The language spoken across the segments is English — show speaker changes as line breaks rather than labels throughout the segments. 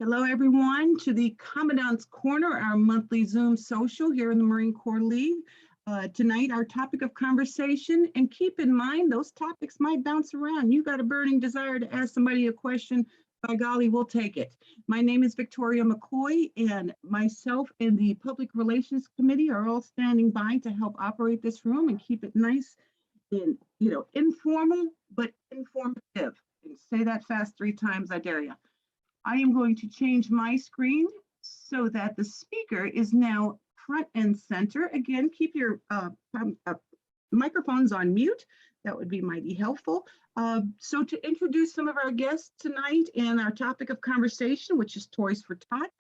Hello, everyone, to the Commandant's Corner, our monthly Zoom social here in the Marine Corps League. Tonight, our topic of conversation, and keep in mind, those topics might bounce around. You got a burning desire to ask somebody a question, by golly, we'll take it. My name is Victoria McCoy, and myself and the Public Relations Committee are all standing by to help operate this room and keep it nice and, informal, but informative. And say that fast 3 times, I dare you. I am going to change my screen so that the speaker is now front and center. Again, keep your microphones on mute. That would be mighty helpful. So to introduce some of our guests tonight and our topic of conversation, which is Toys for Tots,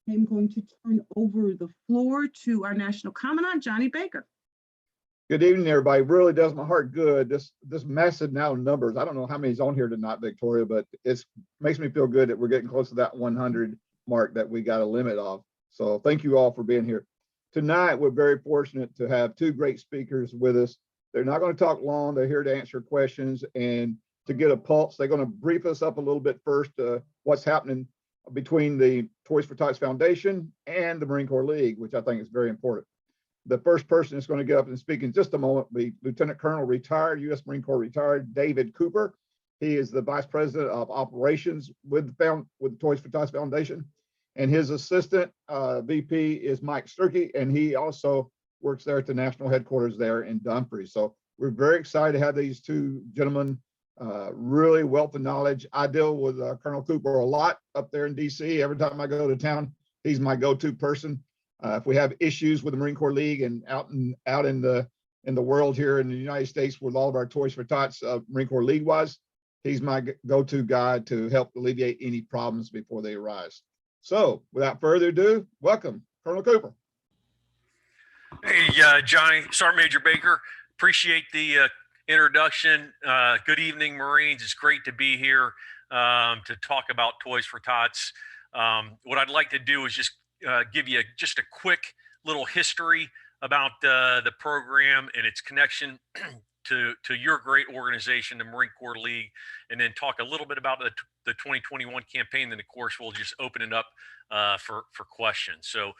I'm going to turn over the floor to our National Commandant, Johnny Baker.
Good evening, everybody. Really does my heart good. This massive now numbers. I don't know how many's on here tonight, Victoria, but it makes me feel good that we're getting close to that 100 mark that we got a limit of. So thank you all for being here. Tonight, we're very fortunate to have 2 great speakers with us. They're not going to talk long. They're here to answer questions and to get a pulse. They're going to brief us up a little bit first, what's happening between the Toys for Tots Foundation and the Marine Corps League, which I think is very important. The first person that's going to get up and speak in just a moment will be Lieutenant Colonel retired, U.S. Marine Corps retired, David Cooper. He is the Vice President of Operations with the Toys for Tots Foundation. And his assistant VP is Mike Sturkey, and he also works there at the national headquarters there in Dumfries. So we're very excited to have these 2 gentlemen, really wealth of knowledge. I deal with Colonel Cooper a lot up there in D.C. Every time I go to town, he's my go-to person. If we have issues with the Marine Corps League and out in the world here in the United States with all of our Toys for Tots Marine Corps League wise, he's my go-to guy to help alleviate any problems before they arise. So without further ado, welcome, Colonel Cooper.
Hey, Johnny, Sergeant Major Baker, appreciate the introduction. Good evening, Marines. It's great to be here to talk about Toys for Tots. What I'd like to do is just give you just a quick little history about the program and its connection to your great organization, the Marine Corps League, and then talk a little bit about the 2021 campaign. Then, of course, we'll just open it up for questions. So,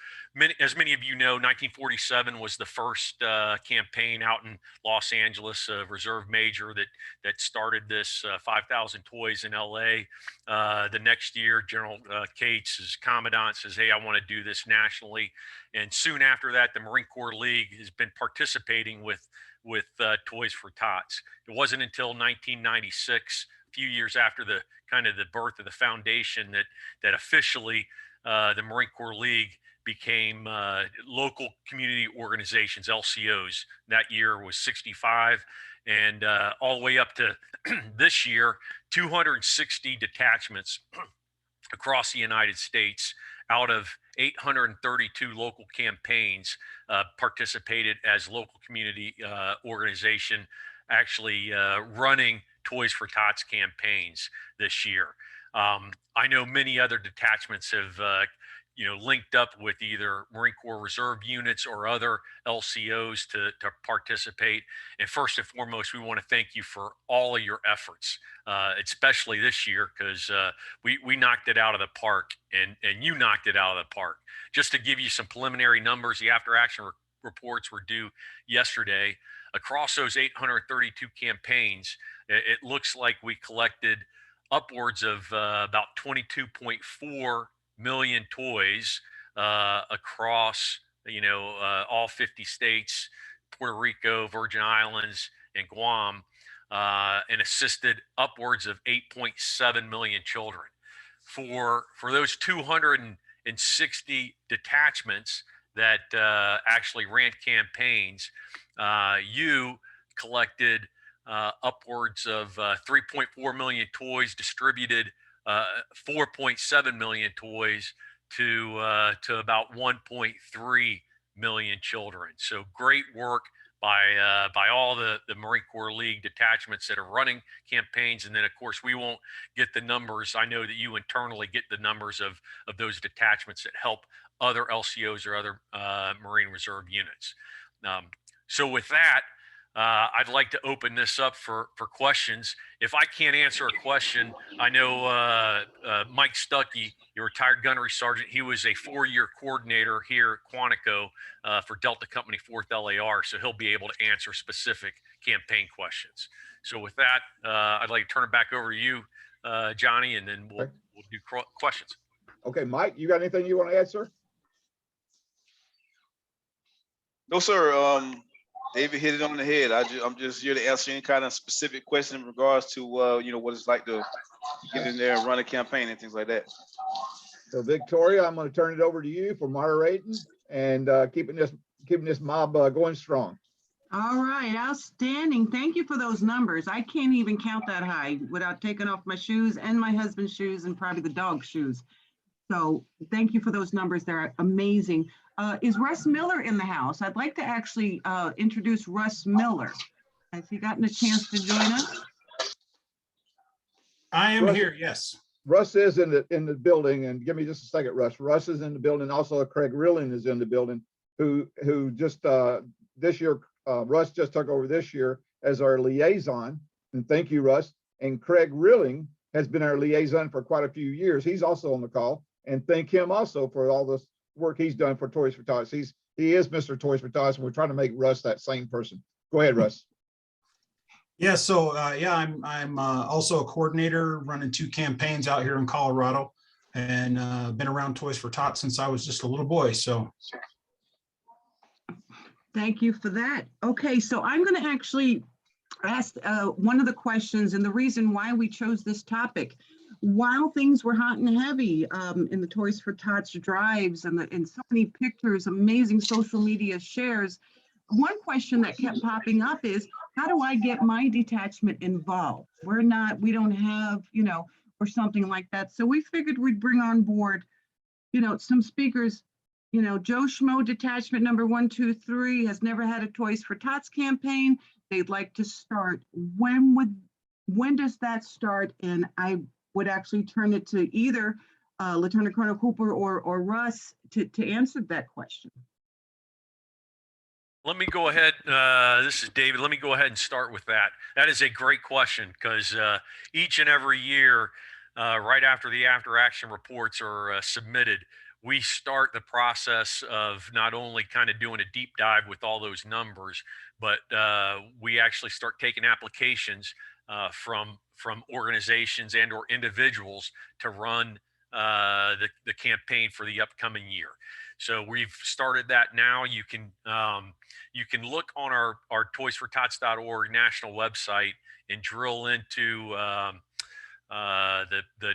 as many of you know, 1947 was the first campaign out in Los Angeles, a reserve major that started this 5,000 toys in LA. The next year, General Cates, as Commandant, says, "Hey, I want to do this nationally." And soon after that, the Marine Corps League has been participating with Toys for Tots. It wasn't until 1996, a few years after the birth of the foundation, that officially the Marine Corps League became local community organizations, LCOs. That year was 65, and all the way up to this year, 260 detachments across the United States out of 832 local campaigns participated as local community organization, actually running Toys for Tots campaigns this year. I know many other detachments have linked up with either Marine Corps Reserve units or other LCOs to participate. And first and foremost, we want to thank you for all of your efforts, especially this year, because we knocked it out of the park, and you knocked it out of the park. Just to give you some preliminary numbers, the after action reports were due yesterday. Across those 832 campaigns, it looks like we collected upwards of about 22.4 million toys across all 50 states, Puerto Rico, Virgin Islands, and Guam, and assisted upwards of 8.7 million children. For those 260 detachments that actually ran campaigns, you collected upwards of 3.4 million toys, distributed 4.7 million toys to about 1.3 million children. So great work by all the Marine Corps League detachments that are running campaigns. And then, of course, we won't get the numbers. I know that you internally get the numbers of those detachments that help other LCOs or other Marine Reserve units. So with that, I'd like to open this up for questions. If I can't answer a question, I know Mike Stuckey, your retired gunnery sergeant, he was a 4-year coordinator here at Quantico for Delta Company 4th LAR, so he'll be able to answer specific campaign questions. So with that, I'd like to turn it back over to you, Johnny, and then we'll do questions.
Okay, Mike, you got anything you want to add, sir?
No, sir. David hit it on the head. I'm just here to answer any kind of specific question in regards to what it's like to get in there and run a campaign and things like that.
So Victoria, I'm going to turn it over to you for moderating and keeping this mob going strong.
All right, outstanding. Thank you for those numbers. I can't even count that high without taking off my shoes and my husband's shoes and probably the dog's shoes. So thank you for those numbers. They're amazing. Is Russ Miller in the house? I'd like to actually introduce Russ Miller. Has he gotten a chance to join us?
I am
Russ,
here, yes.
Russ is in the building, and give me just a second, Russ. Russ is in the building. Also, Craig Rilling is in the building, who just this year, Russ just took over this year as our liaison. And thank you, Russ. And Craig Rilling has been our liaison for quite a few years. He's also on the call, and thank him also for all this work he's done for Toys for Tots. He is Mr. Toys for Tots, and we're trying to make Russ that same person. Go ahead, Russ.
Yeah, so I'm also a coordinator running 2 campaigns out here in Colorado, and been around Toys for Tots since I was just a little boy. So
Thank you for that. Okay, so I'm going to actually ask one of the questions, and the reason why we chose this topic. While things were hot and heavy in the Toys for Tots drives and so many pictures, amazing social media shares, one question that kept popping up is, how do I get my detachment involved? We don't have, or something like that. So we figured we'd bring on board, some speakers. Joe Schmo detachment number 123 has never had a Toys for Tots campaign. They'd like to start. When does that start? And I would actually turn it to either Lieutenant Colonel Cooper or Russ to answer that question.
Let me go ahead. This is David. Let me go ahead and start with that. That is a great question because each and every year, right after the after action reports are submitted, we start the process of not only kind of doing a deep dive with all those numbers, but we actually start taking applications from organizations and or individuals to run the campaign for the upcoming year. So we've started that now. You can look on our toysfortots.org national website and drill into the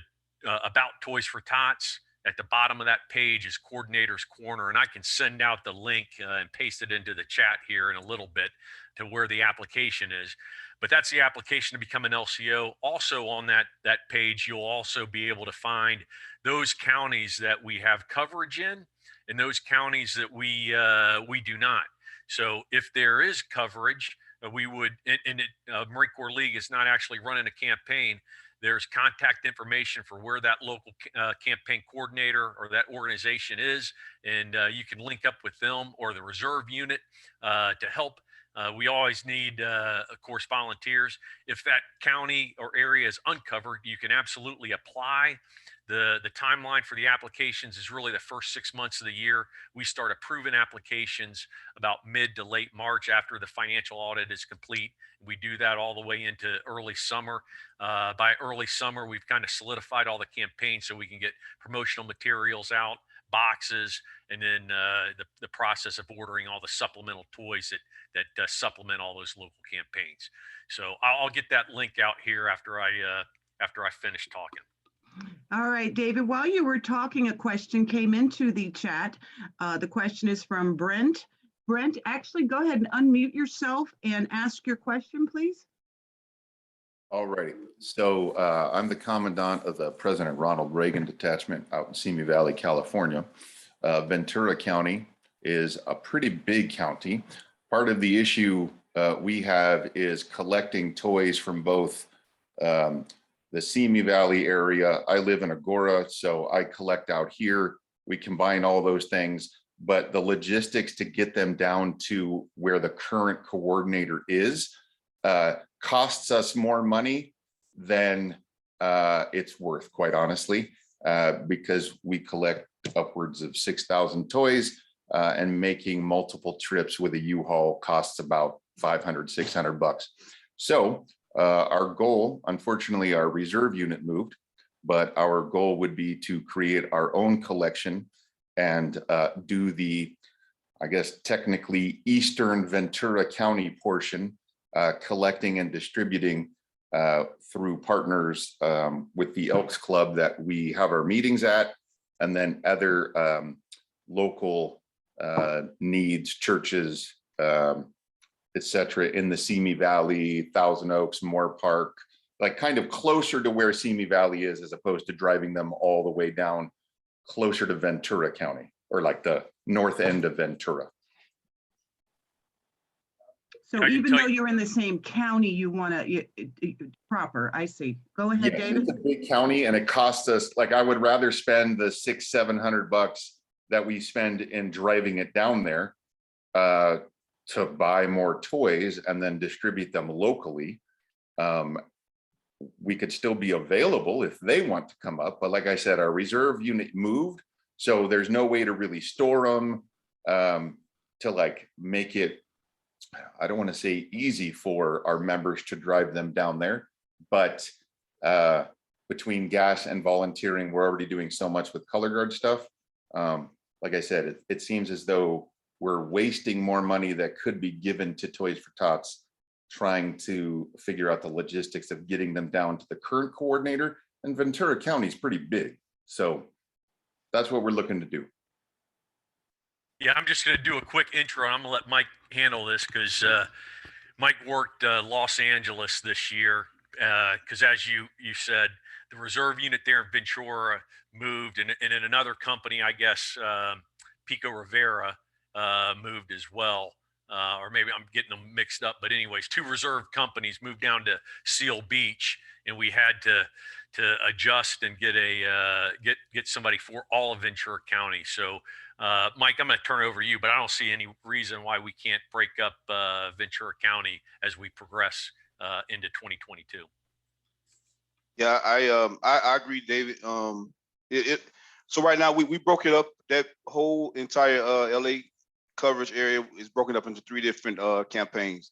about Toys for Tots. At the bottom of that page is Coordinator's Corner, and I can send out the link and paste it into the chat here in a little bit to where the application is. But that's the application to become an LCO. Also on that page, you'll also be able to find those counties that we have coverage in and those counties that we do not. So if there is coverage, we would, Marine Corps League is not actually running a campaign. There's contact information for where that local campaign coordinator or that organization is, and you can link up with them or the reserve unit to help. We always need, of course, volunteers. If that county or area is uncovered, you can absolutely apply. The timeline for the applications is really the first 6 months of the year. We start approving applications about mid to late March after the financial audit is complete. We do that all the way into early summer. By early summer, we've kind of solidified all the campaigns so we can get promotional materials out, boxes, and then the process of ordering all the supplemental toys that supplement all those local campaigns. So I'll get that link out here after I finish talking.
All right, David, while you were talking, a question came into the chat. The question is from Brent. Brent, actually go ahead and unmute yourself and ask your question, please.
All righty. So I'm the Commandant of the President Ronald Reagan Detachment out in Simi Valley, California. Ventura County is a pretty big county. Part of the issue we have is collecting toys from both the Simi Valley area. I live in Agora, so I collect out here. We combine all those things. but the logistics to get them down to where the current coordinator is costs us more money than it's worth, quite honestly, because we collect upwards of 6,000 toys, and making multiple trips with a U-Haul costs about 500, 600 bucks. So our goal, unfortunately, our reserve unit moved, but our goal would be to create our own collection and do the, I guess, technically Eastern Ventura County portion, collecting and distributing through partners with the Elks Club that we have our meetings at, and then other local needs, churches, etc., in the Simi Valley, Thousand Oaks, Moore Park, like kind of closer to where Simi Valley is, as opposed to driving them all the way down closer to Ventura County, or like the north end of Ventura.
So even though you're in the same county, you want to proper, I see. Go ahead,
Yes,
David.
it's a big county, and it costs us, like, I would rather spend the $600-700 that we spend in driving it down there to buy more toys and then distribute them locally. We could still be available if they want to come up, but like I said, our reserve unit moved, so there's no way to really store them, to like make it, I don't want to say easy for our members to drive them down there, but between gas and volunteering, we're already doing so much with color guard stuff. Like I said, it seems as though we're wasting more money that could be given to Toys for Tots, trying to figure out the logistics of getting them down to the current coordinator. And Ventura County is pretty big, so that's what we're looking to do.
Yeah, I'm just going to do a quick intro. I'm going to let Mike handle this because Mike worked Los Angeles this year because, as you said, the reserve unit there in Ventura moved, and in another company, I guess, Pico Rivera moved as well. Or maybe I'm getting them mixed up. But anyways, two reserve companies moved down to Seal Beach, and we had to adjust and get get somebody for all of Ventura County. So Mike, I'm going to turn it over to you, but I don't see any reason why we can't break up Ventura County as we progress into 2022.
Yeah, I agree, David. So right now we broke it up. That whole entire LA coverage area is broken up into 3 different campaigns.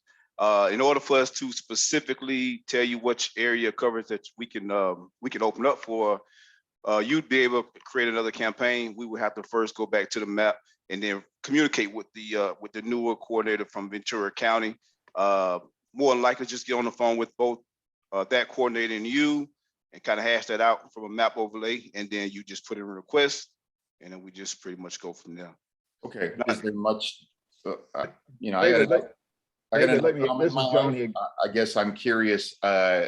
In order for us to specifically tell you which area coverage that we can open up for, you'd be able to create another campaign. We would have to first go back to the map and then communicate with the newer coordinator from Ventura County. More than likely, just get on the phone with both that coordinator and you, and kind of hash that out from a map overlay, and then you just put in a request, and then we just pretty much go from there.
Okay, is there much, you know,
David,
I got
this is Johnny.
I guess I'm curious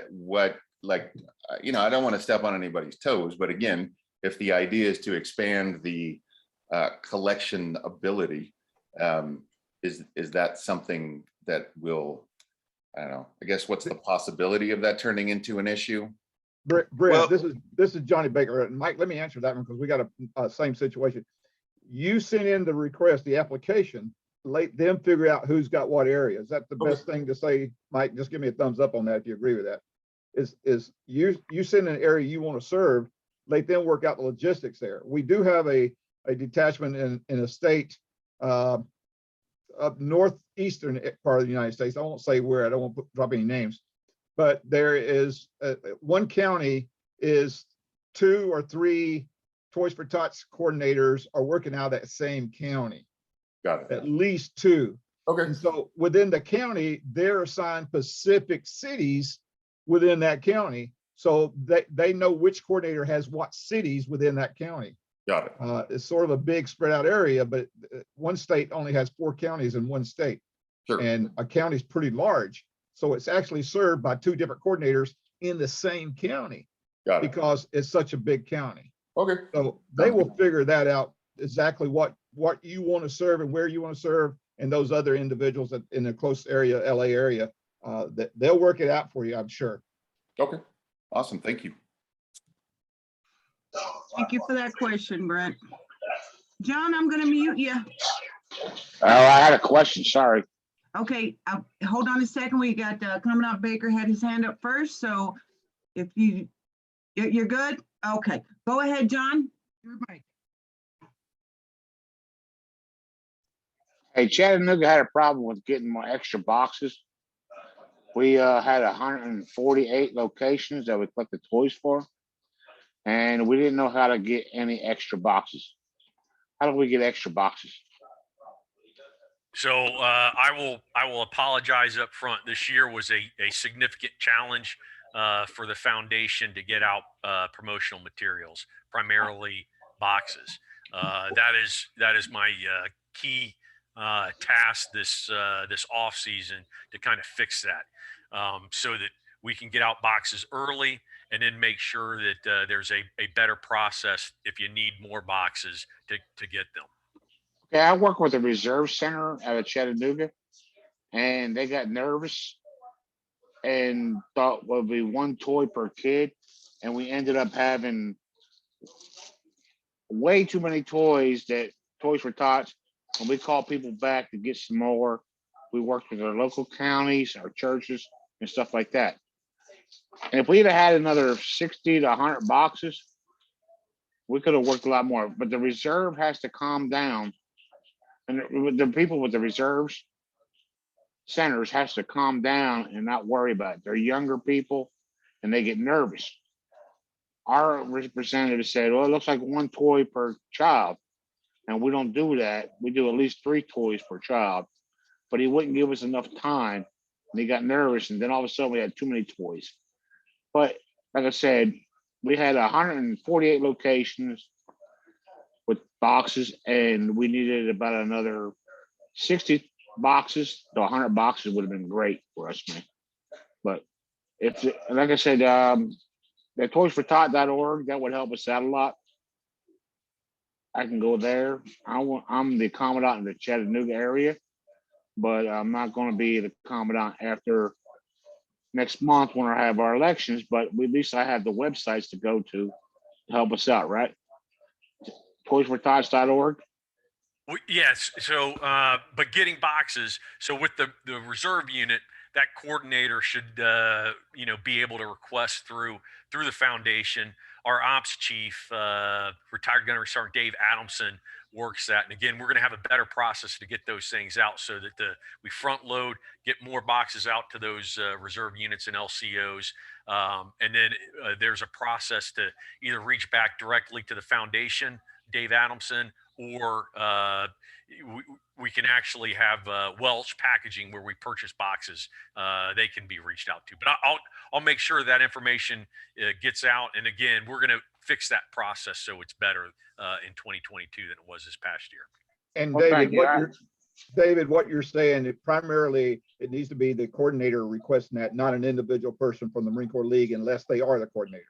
what, like, you know, I don't want to step on anybody's toes, but again, if the idea is to expand the collection ability, is that something that will, I don't know, I guess, what's the possibility of that turning into an issue?
Brett,
Well,
this is Johnny Baker. And Mike, let me answer that one because we got a same situation. You send in the request, the application, let them figure out who's got what area. Is that the best thing to say, Mike? Just give me a thumbs up on that if you agree with that. Is you send an area you want to serve, let them work out the logistics there. We do have a detachment in a state up northeastern part of the United States. I won't say where, I don't want to drop any names, but there is one county is 2 or 3 Toys for Tots coordinators are working out of that same county.
Got it.
At least 2.
Okay.
And so within the county, they're assigned specific cities within that county. So they know which coordinator has what cities within that county.
Got it.
It's sort of a big spread out area, but one state only has 4 counties in one state.
Sure.
And a county is pretty large. So it's actually served by 2 different coordinators in the same county.
Got it.
Because it's such a big county.
Okay.
So they will figure that out, exactly what you want to serve and where you want to serve, and those other individuals that in the close area, LA area, that they'll work it out for you, I'm sure.
Okay. Awesome. Thank you.
Thank you for that question, Brent. John, I'm going to mute you.
Oh, I had a question, sorry.
Okay, hold on a second. We got Commandant Baker had his hand up first. So if you're good? Okay, go ahead, John. Your mic.
Hey, Chattanooga had a problem with getting more extra boxes. We had 148 locations that we collected toys for, and we didn't know how to get any extra boxes. How do we get extra boxes?
So I will apologize up front. This year was a significant challenge for the foundation to get out promotional materials, primarily boxes. That is my key task this off season, to kind of fix that, so that we can get out boxes early, and then make sure that there's a better process if you need more boxes to get them.
Okay, I work with a reserve center out of Chattanooga, and they got nervous and thought would be one toy per kid, and we ended up having way too many toys for Tots. And we called people back to get some more. We worked with our local counties, our churches, and stuff like that. And if we'd have had another 60 to 100 boxes, we could have worked a lot more. But the reserve has to calm down. And the people with the reserves centers has to calm down and not worry about it. They're younger people and they get nervous. Our representative said, well, it looks like one toy per child. And we don't do that. We do at least 3 toys per child. But he wouldn't give us enough time. And he got nervous. And then all of a sudden we had too many toys. But like I said, we had 148 locations with boxes, and we needed about another 60 boxes to 100 boxes would have been great for us, man. But if, like I said, the toysfortot.org, that would help us out a lot. I can go there. I'm the Commandant in the Chattanooga area, but I'm not going to be the Commandant after next month when I have our elections, but at least I have the websites to go to help us out, right? Toysfortots.org.
Yes. So, but getting boxes. So with the reserve unit, that coordinator should, be able to request through the foundation. Our ops chief, retired Gunnery Sergeant Dave Adamson, works that. And again, we're going to have a better process to get those things out, so that we front load, get more boxes out to those reserve units and LCOs. And then there's a process to either reach back directly to the foundation, Dave Adamson, or we can actually have Welch Packaging, where we purchase boxes. They can be reached out to. But I'll make sure that information gets out. And again, we're going to fix that process so it's better in 2022 than it was this past year.
And
Well,
David, what you're saying, it needs to be the coordinator requesting that, not an individual person from the Marine Corps League, unless they are the coordinator.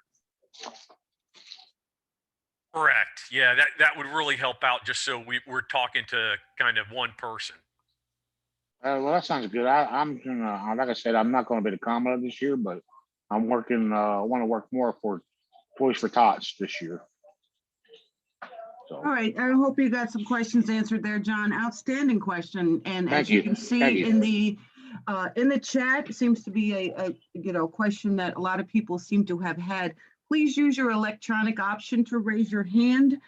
Correct. Yeah, that would really help out, just so we're talking to kind of one person.
Well, that sounds good. I'm gonna, like I said, I'm not going to be the Commandant this year, but I'm working. I want to work more for Toys for Tots this year. So,
All right, I hope you got some questions answered there, John. Outstanding question. And
Thank
as you
you.
can see in the chat, it seems to be a question that a lot of people seem to have had. Please use your electronic option to raise your hand.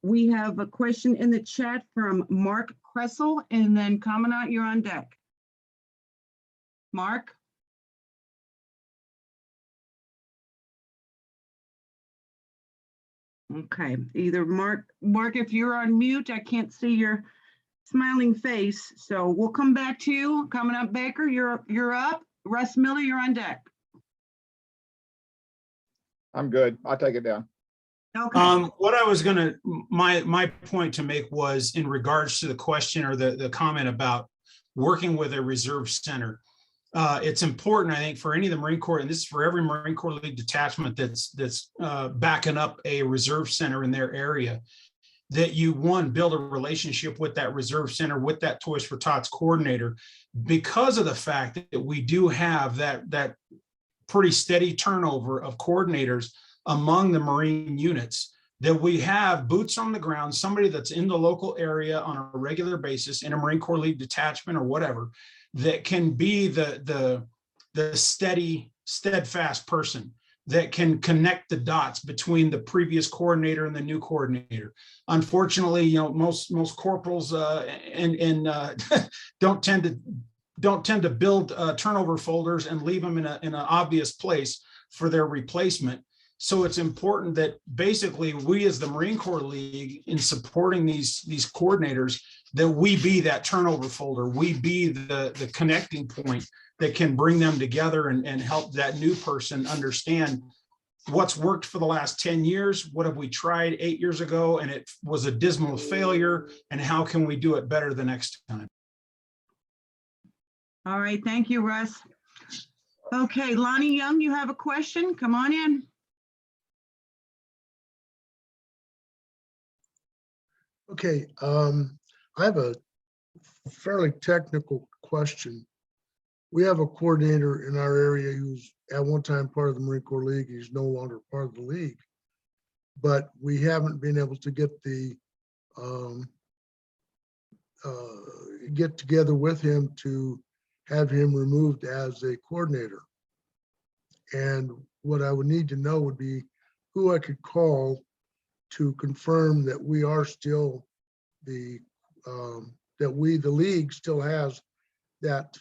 We have a question in the chat from Mark Kressel, and then Commandant, you're on deck. Mark? Okay, either Mark, if you're on mute, I can't see your smiling face. So we'll come back to you. Commandant Baker, you're up. Russ Miller, you're on deck.
I'm good. I'll take it down.
Okay.
What I was gonna, my point to make was in regards to the question or the comment about working with a reserve center. It's important, I think, for any of the Marine Corps, and this is for every Marine Corps League detachment that's backing up a reserve center in their area, that you, one, build a relationship with that reserve center, with that Toys for Tots coordinator, because of the fact that we do have that pretty steady turnover of coordinators among the Marine units. that we have boots on the ground, somebody that's in the local area on a regular basis in a Marine Corps League detachment or whatever, that can be the steady, steadfast person that can connect the dots between the previous coordinator and the new coordinator. Unfortunately, you know, most corporals don't tend to build turnover folders and leave them in an obvious place for their replacement. So it's important that basically we as the Marine Corps League, in supporting these coordinators, that we be that turnover folder, we be the connecting point that can bring them together and help that new person understand what's worked for the last 10 years, what have we tried 8 years ago, and it was a dismal failure, and how can we do it better the next time?
All right, thank you, Russ. Okay, Lonnie Young, you have a question? Come on in.
Okay, I have a fairly technical question. We have a coordinator in our area who's at one time part of the Marine Corps League. He's no longer part of the league, but we haven't been able to get the get together with him to have him removed as a coordinator. And what I would need to know would be who I could call to confirm that we are still the league still has that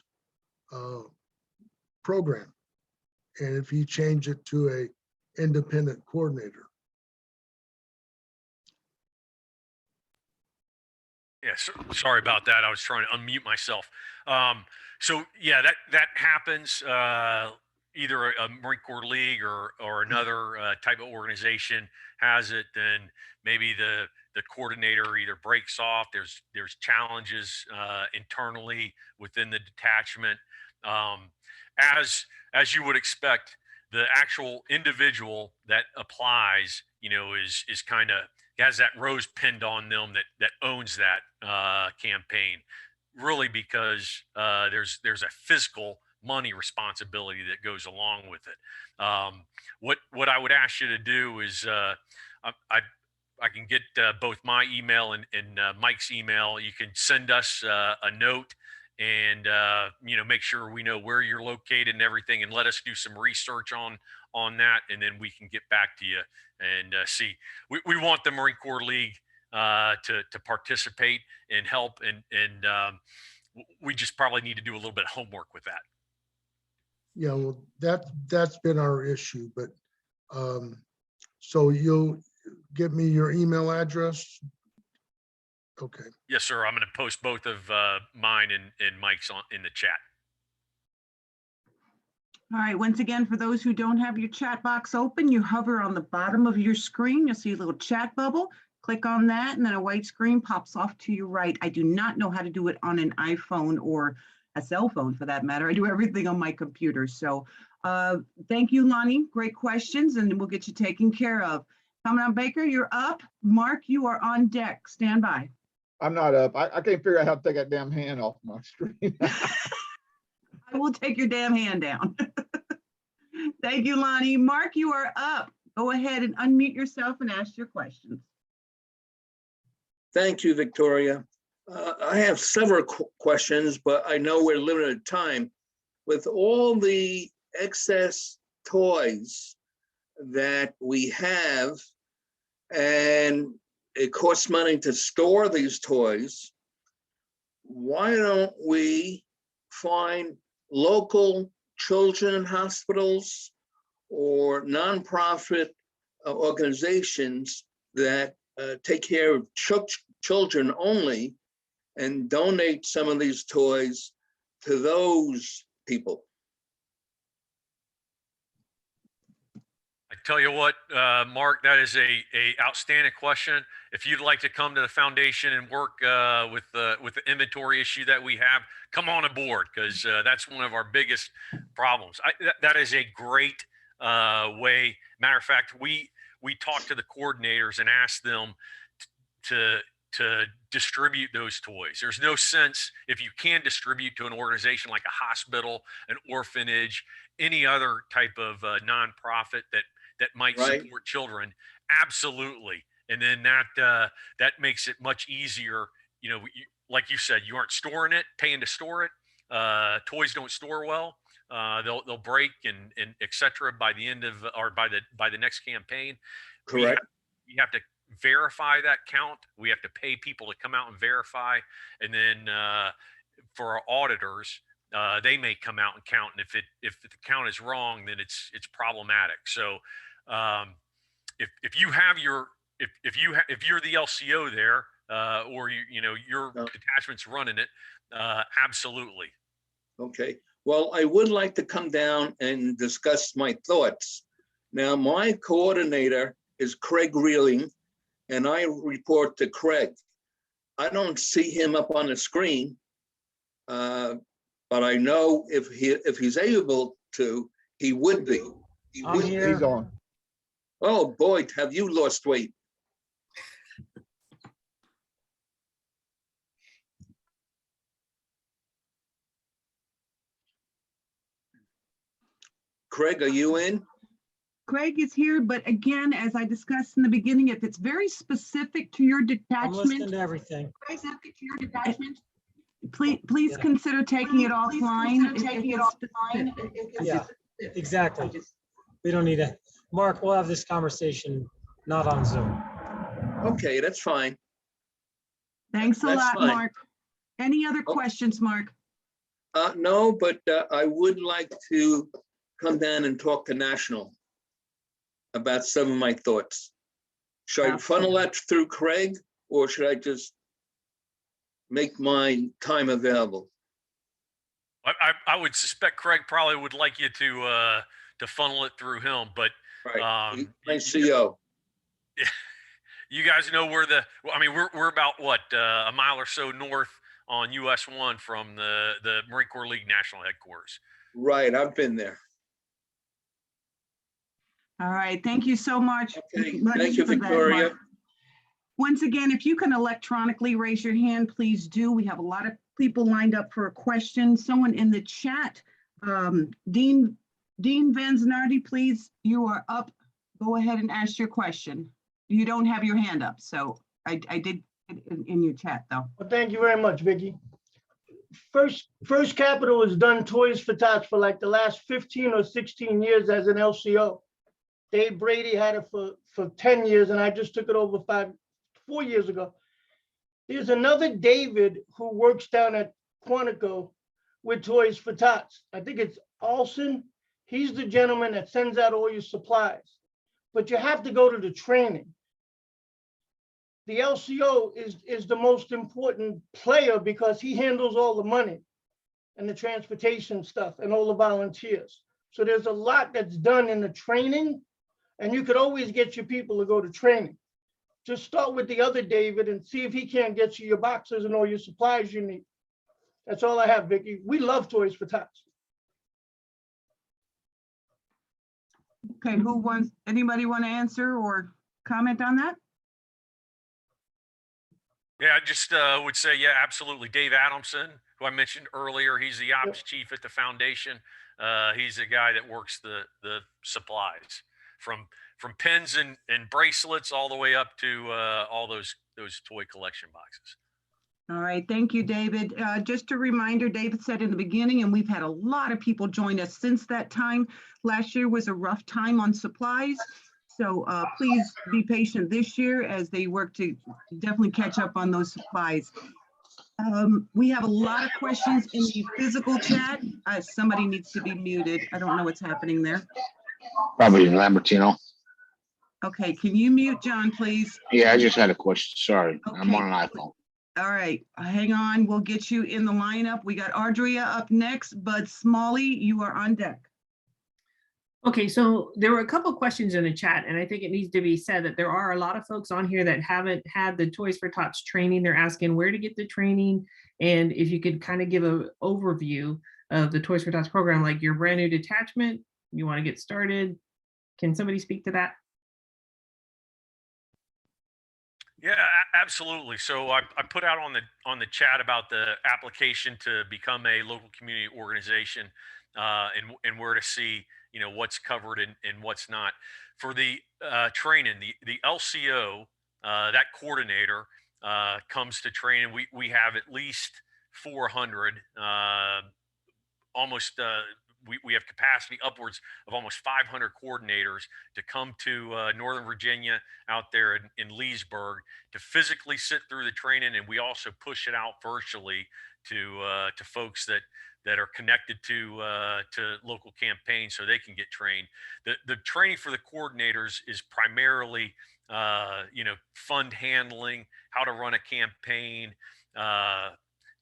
program, and if he changed it to a independent coordinator.
Yeah, sorry about that. I was trying to unmute myself. So yeah, that happens. Either a Marine Corps League or another type of organization has it, then maybe the coordinator either breaks off. There's challenges internally within the detachment. As you would expect, the actual individual that applies, you know, is kind of has that rose pinned on them that owns that campaign, really, because there's a physical money responsibility that goes along with it. What I would ask you to do is I can get both my email and Mike's email. You can send us a note and you know, make sure we know where you're located and everything, and let us do some research on that, and then we can get back to you and see. We want the Marine Corps League to participate and help, and we just probably need to do a little bit of homework with that.
Yeah, well, that's been our issue, but so you'll give me your email address? Okay.
Yes, sir. I'm going to post both of mine and Mike's in the chat.
All right, once again, for those who don't have your chat box open, you hover on the bottom of your screen, you'll see a little chat bubble. Click on that, and then a white screen pops off to your right. I do not know how to do it on an iPhone or a cell phone for that matter. I do everything on my computer. So thank you, Lonnie. Great questions, and we'll get you taken care of. Commandant Baker, you're up. Mark, you are on deck. Stand by.
I'm not up. I can't figure out how to take that damn hand off my screen.
I will take your damn hand down. Thank you, Lonnie. Mark, you are up. Go ahead and unmute yourself and ask your questions.
Thank you, Victoria. I have several questions, but I know we're limited time. With all the excess toys that we have, and it costs money to store these toys, why don't we find local children hospitals or nonprofit organizations that take care of children only, and donate some of these toys to those people?
I tell you what, Mark, that is a outstanding question. If you'd like to come to the foundation and work with the inventory issue that we have, come on aboard, because that's one of our biggest problems. That is a great way. Matter of fact, we talk to the coordinators and ask them to distribute those toys. There's no sense, if you can distribute to an organization like a hospital, an orphanage, any other type of nonprofit that might
Right.
support children. Absolutely. and then that makes it much easier. Like you said, you aren't storing it, paying to store it. Toys don't store well. They'll break and etc. by the end of or by the next campaign.
Correct.
We have to verify that count. We have to pay people to come out and verify, and then for our auditors, they may come out and count. And if the count is wrong, then it's problematic. So if you have your if you're the LCO there, or your
No.
detachment's running it, absolutely.
Okay, well, I would like to come down and discuss my thoughts. Now, my coordinator is Craig Reeling, and I report to Craig. I don't see him up on the screen, but I know if he's able to, he would be. He
I'm
would be.
here.
He's on.
Oh, boy, have you lost weight? Craig, are you in?
Craig is here, but again, as I discussed in the beginning, if it's very specific to your
I'm listening
detachment,
to everything.
please
Yeah.
consider taking it offline.
Yeah, exactly. We don't need to. Mark, we'll have this conversation not on Zoom.
Okay, that's fine.
Thanks a
That's
lot,
fine.
Mark. Any other
Oh.
questions, Mark?
No, but I would like to come down and talk to National about some of my thoughts. Should I funnel that through Craig, or should I just make my time available?
I would suspect Craig probably would like you to funnel it through him, but
Right, my CO.
you guys know where we're about what a mile or so north on US 1 from the Marine Corps League National Headquarters.
Right, I've been there.
All right, thank you so much.
Okay,
much
thank you,
for that,
Victoria.
Mark. Once again, if you can electronically raise your hand, please do. We have a lot of people lined up for a question. Someone in the chat, Dean Van Zanardi, please, you are up. Go ahead and ask your question. You don't have your hand up, so I did it in your chat though.
Well, thank you very much, Vicky. First Capital has done Toys for Tots for like the last 15 or 16 years as an LCO. Dave Brady had it for 10 years, and I just took it over 4 years ago. There's another David who works down at Quantico with Toys for Tots. I think it's Olson. He's the gentleman that sends out all your supplies. But you have to go to the training. The LCO is the most important player because he handles all the money and the transportation stuff and all the volunteers. So there's a lot that's done in the training, and you could always get your people to go to training. Just start with the other David and see if he can't get you your boxes and all your supplies you need. That's all I have, Vicky. We love Toys for Tots.
Okay, anybody want to answer or comment on that?
Yeah, I just would say, yeah, absolutely. Dave Adamson, who I mentioned earlier, he's the ops chief at the foundation. He's the guy that works the supplies from pins and bracelets all the way up to all those toy collection boxes.
All right, thank you, David. Just a reminder, David said in the beginning, and we've had a lot of people join us since that time. Last year was a rough time on supplies. So please be patient this year as they work to definitely catch up on those supplies. We have a lot of questions in the physical chat. Somebody needs to be muted. I don't know what's happening there.
Probably Lambertino.
Okay, can you mute John, please?
Yeah, I just had a question. Sorry, I'm
Okay.
on an iPhone.
All right, hang on. We'll get you in the lineup. We got Ardria up next. Bud Smalley, you are on deck.
Okay, so there were a couple questions in the chat, and I think it needs to be said that there are a lot of folks on here that haven't had the Toys for Tots training. They're asking where to get the training, and if you could kind of give an overview of the Toys for Tots program, like your brand new detachment, you want to get started. Can somebody speak to that?
Yeah, absolutely. So I put out on the chat about the application to become a local community organization, and where to see what's covered and what's not. For the training, the LCO that coordinator comes to training. We have at least 400, almost we have capacity upwards of almost 500 coordinators to come to Northern Virginia out there in Leesburg to physically sit through the training, and we also push it out virtually to folks that are connected to local campaigns so they can get trained. The training for the coordinators is primarily fund handling, how to run a campaign,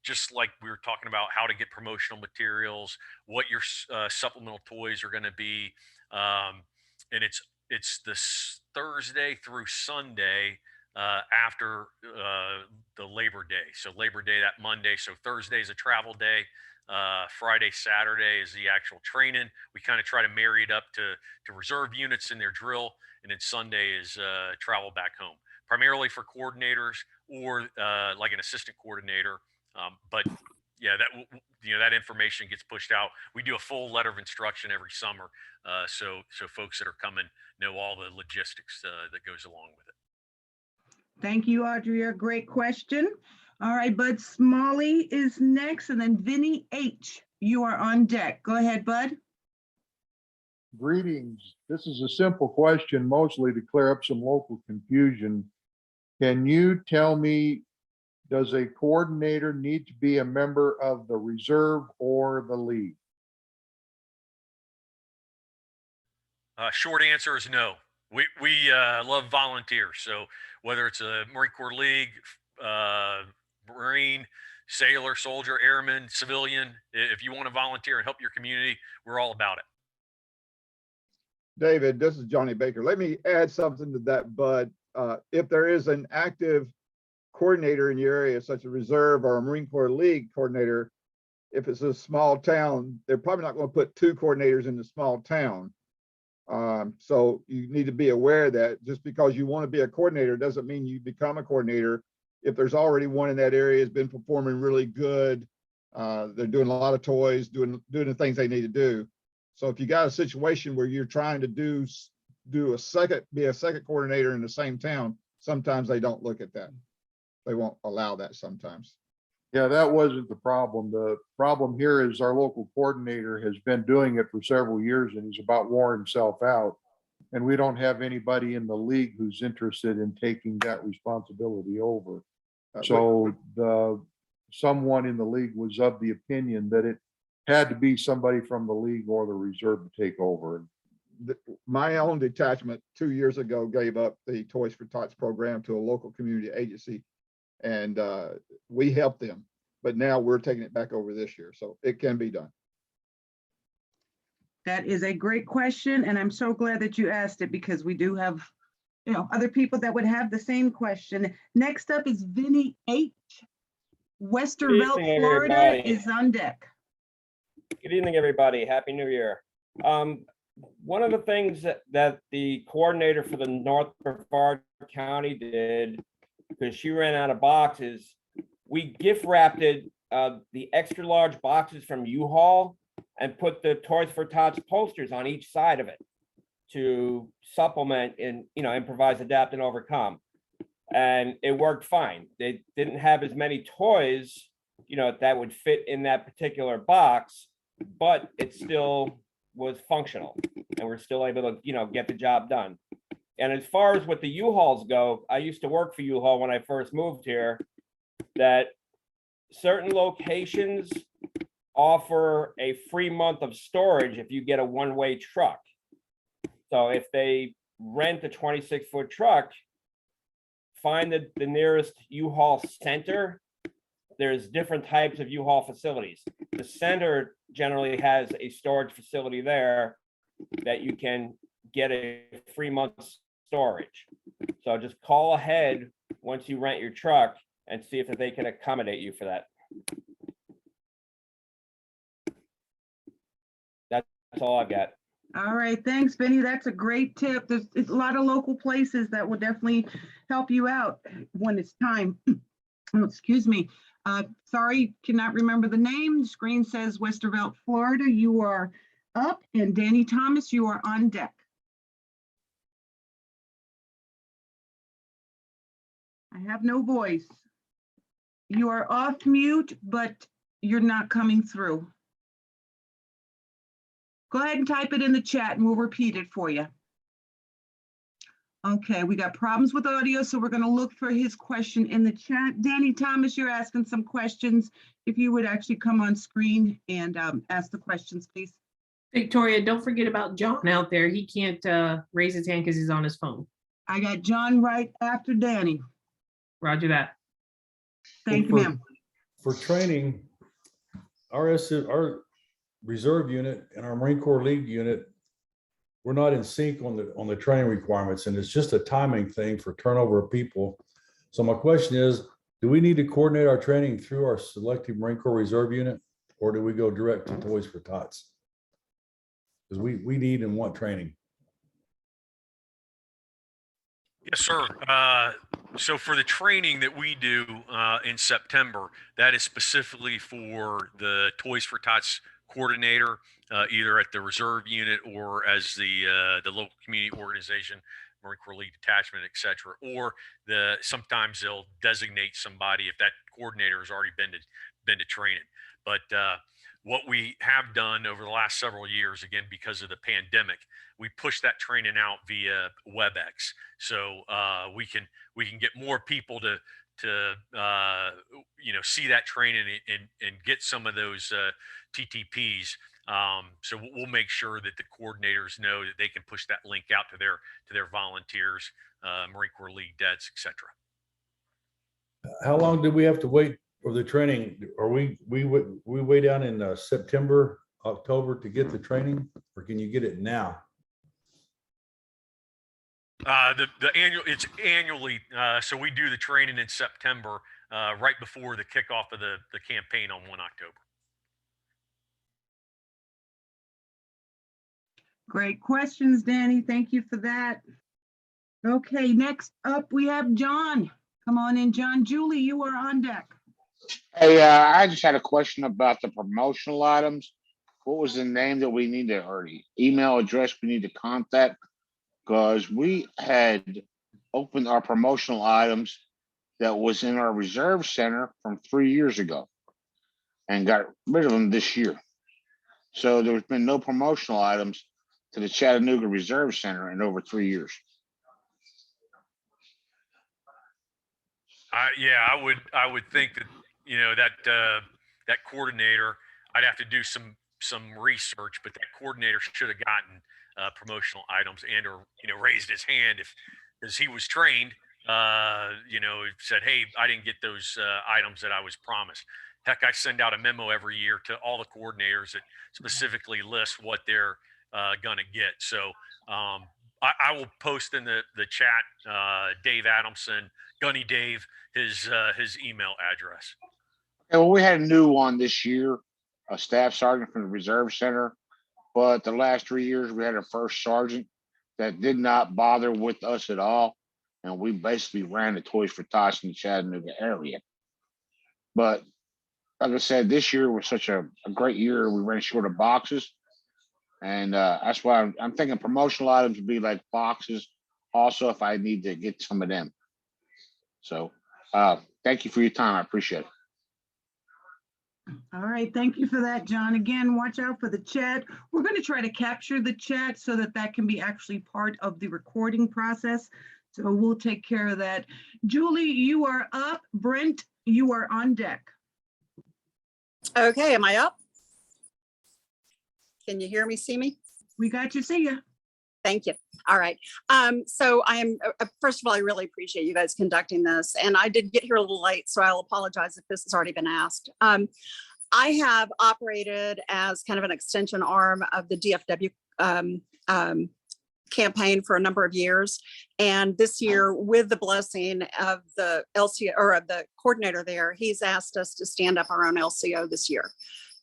just like we were talking about how to get promotional materials, what your supplemental toys are going to be, and it's this Thursday through Sunday after the Labor Day. So Labor Day that Monday. So Thursday is a travel day. Friday, Saturday is the actual training. We kind of try to marry it up to reserve units in their drill, and then Sunday is travel back home, primarily for coordinators or like an assistant coordinator. But yeah, that information gets pushed out. We do a full letter of instruction every summer, so folks that are coming know all the logistics that goes along with it.
Thank you, Audrey. Great question. All right, Bud Smalley is next, and then Vinny H. You are on deck. Go ahead, Bud.
Greetings. This is a simple question, mostly to clear up some local confusion. Can you tell me, does a coordinator need to be a member of the reserve or the league?
Short answer is no. We love volunteers. So whether it's a Marine Corps League, Marine, sailor, soldier, airman, civilian, if you want to volunteer and help your community, we're all about it.
David, this is Johnny Baker. Let me add something to that, Bud. If there is an active coordinator in your area, such a reserve or a Marine Corps League coordinator, if it's a small town, they're probably not going to put 2 coordinators in the small town. So you need to be aware that just because you want to be a coordinator doesn't mean you become a coordinator. If there's already one in that area has been performing really good, they're doing a lot of toys, doing the things they need to do. So if you got a situation where you're trying to be a second coordinator in the same town, sometimes they don't look at that. They won't allow that sometimes.
Yeah, that wasn't the problem. The problem here is our local coordinator has been doing it for several years and he's about wore himself out. And we don't have anybody in the league who's interested in taking that responsibility over. So someone in the league was of the opinion that it had to be somebody from the league or the reserve to take over.
My own detachment 2 years ago gave up the Toys for Tots program to a local community agency, and we helped them, but now we're taking it back over this year, so it can be done.
That is a great question, and I'm so glad that you asked it because we do have, other people that would have the same question. Next up is Vinny H. Westervelt, Florida is on deck.
Good evening, everybody. Happy New Year. One of the things that the coordinator for the North Brevard County did, because she ran out of boxes, we gift wrapped the extra large boxes from U-Haul and put the Toys for Tots posters on each side of it to supplement and improvise, adapt, and overcome. And it worked fine. They didn't have as many toys, that would fit in that particular box, but it still was functional and we're still able to, get the job done. And as far as what the U-Hauls go, I used to work for U-Haul when I first moved here, that certain locations offer a free month of storage if you get a one-way truck. So if they rent a 26-foot truck, find the nearest U-Haul center. There's different types of U-Haul facilities. The center generally has a storage facility there that you can get a free month's storage. So just call ahead once you rent your truck and see if they can accommodate you for that. That's all I've got.
All right, thanks, Benny. That's a great tip. There's a lot of local places that will definitely help you out when it's time. Oh, excuse me. Sorry, cannot remember the name. The screen says Westervelt, Florida. You are up, and Danny Thomas, you are on deck. I have no voice. You are off mute, but you're not coming through. Go ahead and type it in the chat and we'll repeat it for you. Okay, we got problems with audio, so we're going to look for his question in the chat. Danny Thomas, you're asking some questions. If you would actually come on screen and ask the questions, please.
Victoria, don't forget about John out there. He can't raise his hand because he's on his phone.
I got John right after Danny.
Roger that.
Thank you, ma'am.
For training, our reserve unit and our Marine Corps League unit, we're not in sync on the training requirements, and it's just a timing thing for turnover of people. So my question is, do we need to coordinate our training through our selective Marine Corps Reserve unit, or do we go direct to Toys for Tots? Because we need and want training.
Yes, sir. So for the training that we do in September, that is specifically for the Toys for Tots coordinator, either at the reserve unit or as the local community organization, Marine Corps League Detachment, et cetera, or sometimes they'll designate somebody if that coordinator has already been to training. But what we have done over the last several years, again, because of the pandemic, we push that training out via WebEx. So we can get more people to see that training and get some of those TTPs. So we'll make sure that the coordinators know that they can push that link out to their volunteers, Marine Corps League Dets, et cetera.
How long do we have to wait for the training? Are we way down in September, October to get the training, or can you get it now?
It's annually. So we do the training in September, right before the kickoff of the campaign on 1 October.
Great questions, Danny. Thank you for that. Okay, next up we have John. Come on in, John. Julie, you are on deck.
Hey, I just had a question about the promotional items. What was the name that we need to, or the email address we need to contact? Because we had opened our promotional items that was in our reserve center from 3 years ago and got rid of them this year. So there's been no promotional items to the Chattanooga Reserve Center in over 3 years.
Yeah, I would think that that coordinator, I'd have to do some research, but that coordinator should have gotten promotional items or raised his hand because he was trained. Said, hey, I didn't get those items that I was promised. Heck, I send out a memo every year to all the coordinators that specifically lists what they're gonna get. So I will post in the chat Dave Adamson, Gunny Dave, his email address.
And well, we had a new one this year, a staff sergeant from the Reserve Center. But the last 3 years, we had a first sergeant that did not bother with us at all. And we basically ran the Toys for Tots in the Chattanooga area. But like I said, this year was such a great year. We ran short of boxes. And that's why I'm thinking promotional items would be like boxes also if I need to get some of them. So thank you for your time. I appreciate it.
All right, thank you for that, John. Again, watch out for the chat. We're going to try to capture the chat so that can be actually part of the recording process. So we'll take care of that. Julie, you are up. Brent, you are on deck.
Okay, am I up? Can you hear me, see me?
We got you, see you.
Thank you. All right. So I am, first of all, I really appreciate you guys conducting this. And I did get here a little late, so I'll apologize if this has already been asked. I have operated as kind of an extension arm of the DFW campaign for a number of years. And this year, with the blessing of the LCO or of the coordinator there, he's asked us to stand up our own LCO this year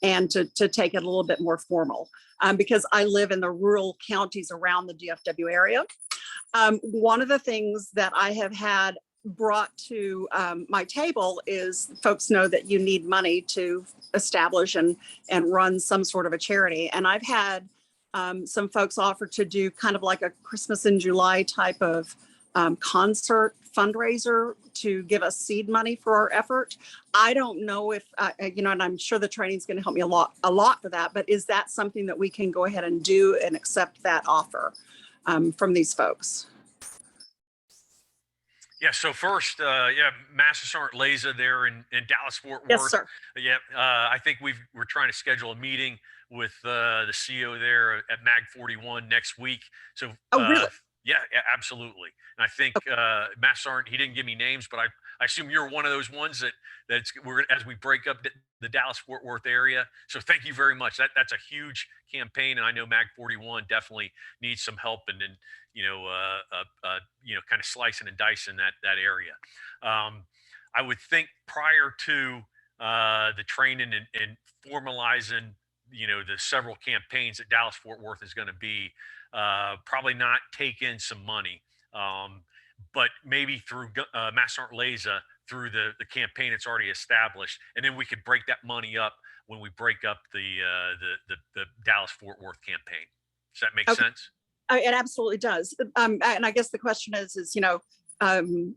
and to take it a little bit more formal because I live in the rural counties around the DFW area. One of the things that I have had brought to my table is folks know that you need money to establish and run some sort of a charity. And I've had some folks offer to do kind of like a Christmas in July type of concert fundraiser to give us seed money for our effort. I don't know if, and I'm sure the training is going to help me a lot for that, but is that something that we can go ahead and do and accept that offer from these folks?
Yeah. So first, Master Sergeant Leza there in Dallas Fort Worth.
Yes, sir.
Yeah. I think we're trying to schedule a meeting with the CO there at Mag 41 next week. So
Oh, really?
yeah, absolutely. And I think Master Sergeant, he didn't give me names, but I assume you're one of those ones as we break up the Dallas Fort Worth area. So thank you very much. That's a huge campaign, and I know Mag 41 definitely needs some help and kind of slicing and dicing that area. I would think prior to the training and formalizing, the several campaigns that Dallas Fort Worth is going to be, probably not take in some money, but maybe through Master Sergeant Leza, through the campaign it's already established, and then we could break that money up when we break up the Dallas Fort Worth campaign. Does that make sense?
It absolutely does. And I guess the question is, I'm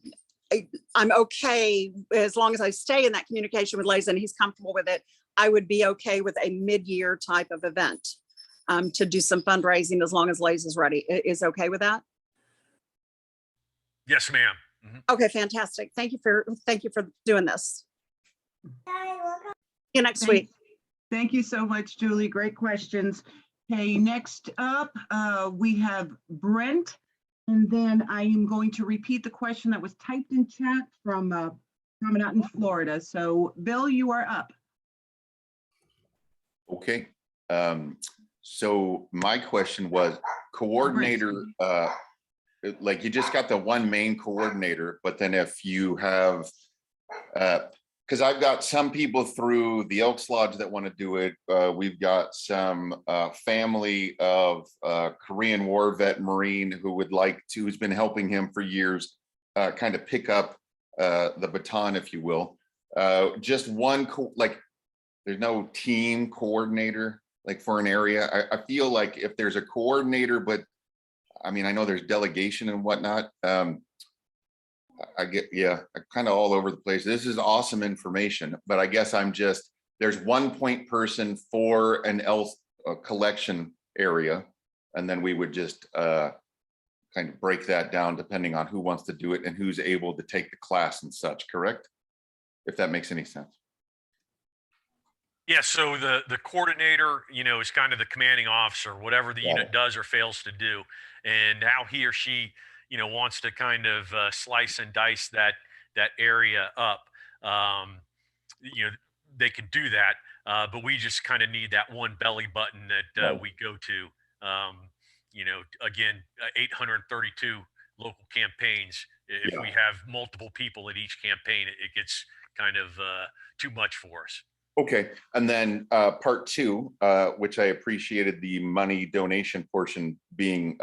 okay as long as I stay in that communication with Leza and he's comfortable with it. I would be okay with a mid-year type of event to do some fundraising as long as Leza's ready. Is okay with that?
Yes, ma'am. Mm-hmm.
Okay, fantastic. Thank you for doing this. See you next week.
Thank you so much, Julie. Great questions. Okay, next up, we have Brent. And then I am going to repeat the question that was typed in chat from Commandant in Florida. So Bill, you are up.
Okay. So my question was coordinator, like you just got the one main coordinator, but then if you have, because I've got some people through the Elks Lodge that want to do it. We've got some family of Korean War vet Marine who would like to, who's been helping him for years, kind of pick up the baton, if you will. Just one, there's no team coordinator like for an area. I feel like if there's a coordinator, but I mean, I know there's delegation and whatnot. I'm kind of all over the place. This is awesome information, but I guess there's one point person for an else collection area. And then we would just kind of break that down depending on who wants to do it and who's able to take the class and such, correct? If that makes any sense.
Yeah, so the coordinator, is kind of the commanding officer, whatever the unit does or fails to do. And how he or she, wants to kind of slice and dice that area up. They can do that, but we just kind of need that one belly button that we go to. Again, 832 local campaigns. If we have multiple people at each campaign, it gets kind of too much for us.
Okay, and then part two, which I appreciated the money donation portion being